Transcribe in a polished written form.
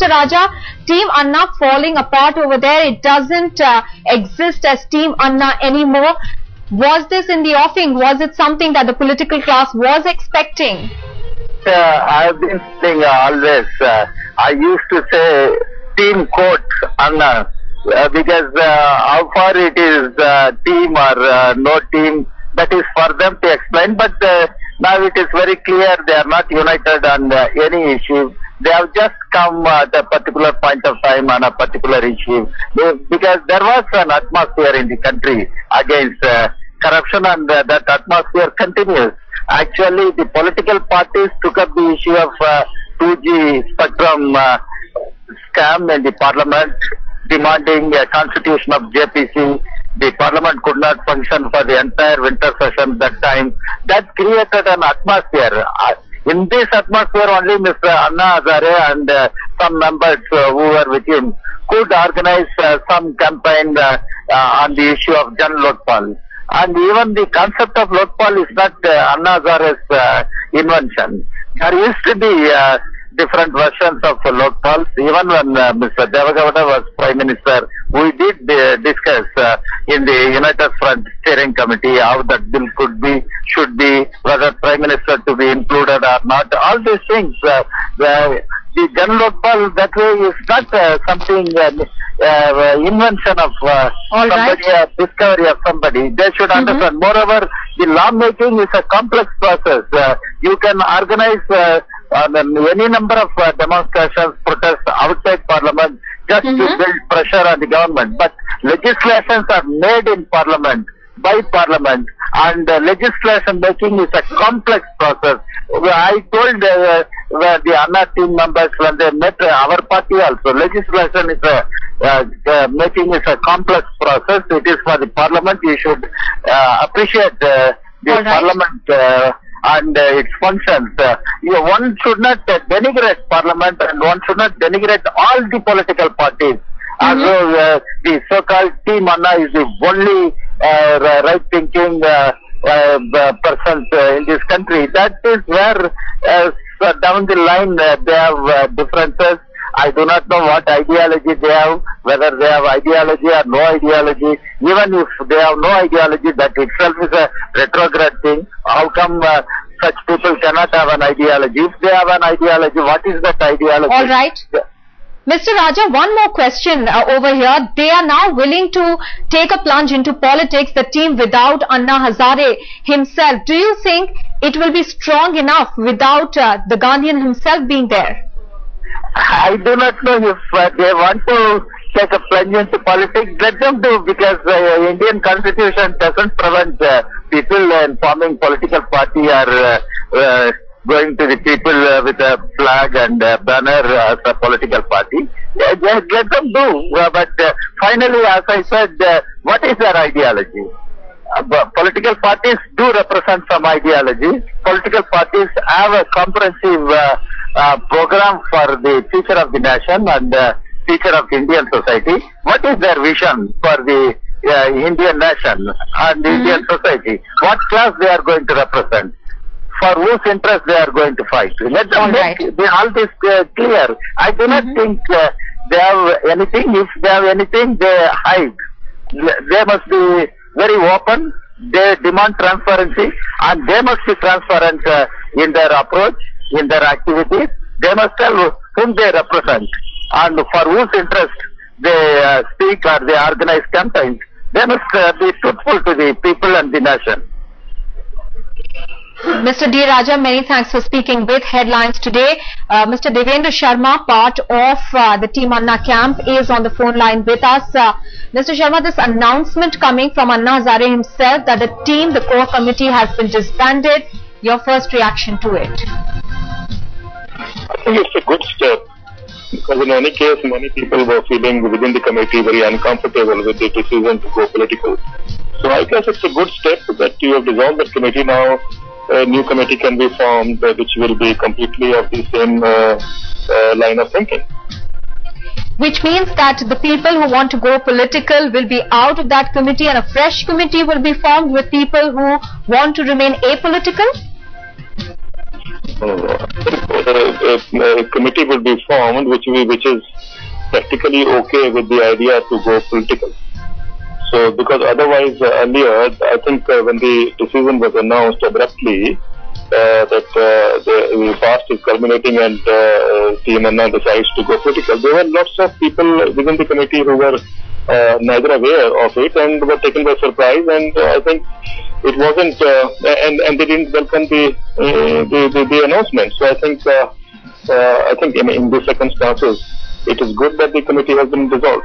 Mr. Raja, Team Anna falling apart over there. It doesn't exist as Team Anna anymore. Was this in the offing? Was it something that the political class was expecting? I've been saying always, I used to say Team quote Anna, because how far it is team or no team, that is for them to explain. But now it is very clear they are not united on any issue. They have just come at a particular point of time on a particular issue, because there was an atmosphere in the country against corruption, and that atmosphere continues. Actually, the political parties took up the issue of 2G spectrum scam in the parliament, demanding a constitution of JPC. The parliament could not function for the entire winter session that time. That created an atmosphere. In this atmosphere, only Mr. Anna Hazare and some members who were with him could organize some campaign on the issue of Jan Lokpal. And even the concept of Lokpal is not Anna Hazare's invention. There used to be different versions of Lokpal. Even when Mr. Devagowda was Prime Minister, we did discuss in the United Front Steering Committee how that bill could be, should be, whether Prime Minister to be included or not. All these things, the Jan Lokpal that way is not something invention of somebody, discovery of somebody. They should understand. Moreover, the lawmaking is a complex process. You can organize any number of demonstrations, protests outside Parliament just to build pressure on the government. But legislations are made in Parliament, by Parliament, and legislation making is a complex process. I told the Anna team members when they met our party also, legislation is making is a complex process. It is for the Parliament. You should appreciate the Parliament and its functions. One should not denigrate Parliament, and one should not denigrate all the political parties. Although the so-called Team Anna is the only right-thinking persons in this country. That is where down the line they have differences. I do not know what ideology they have, whether they have ideology or no ideology. Even if they have no ideology, that itself is a retrograde thing. How come such people cannot have an ideology? If they have an ideology, what is that ideology? All right. Mr. Raja, one more question over here. They are now willing to take a plunge into politics, the team without Anna Hazare himself. Do you think it will be strong enough without the Gandhian himself being there? I do not know if they want to take a plunge into politics. Let them do, because the Indian constitution doesn't prevent people in forming political party or going to the people with a flag and a banner as a political party. Let them do. But finally, as I said, what is their ideology? Political parties do represent some ideology. Political parties have a comprehensive program for the future of the nation and future of Indian society. What is their vision for the Indian nation and the Indian society? What class they are going to represent? For whose interest they are going to fight? Let them make all this clear. I do not think they have anything. If they have anything, they hide. They must be very open. They demand transparency, and they must be transparent in their approach, in their activities. They must tell whom they represent and for whose interest they speak or they organize campaigns. They must be truthful to the people and the nation. Mr. D. Raja, many thanks for speaking with Headlines today. Mr. Devendra Sharma, part of the Team Anna camp, is on the phone line with us. Mr. Sharma, this announcement coming from Anna Hazare himself that the team, the core committee, has been disbanded. Your first reaction to it? I think it's a good step, because in any case, many people were feeling within the committee very uncomfortable with the decision to go political. So I guess it's a good step that you have dissolved that committee now. A new committee can be formed which will be completely of the same line of thinking. Which means that the people who want to go political will be out of that committee and a fresh committee will be formed with people who want to remain apolitical? a committee will be formed which is practically okay with the idea to go political. So, because otherwise earlier, I think when the decision was announced abruptly that the fast is culminating and Team Anna decides to go political, there were lots of people within the committee who were neither aware of it and were taken by surprise, and I think it wasn't, and they didn't welcome the announcement. So I think in these circumstances, it is good that the committee has been dissolved.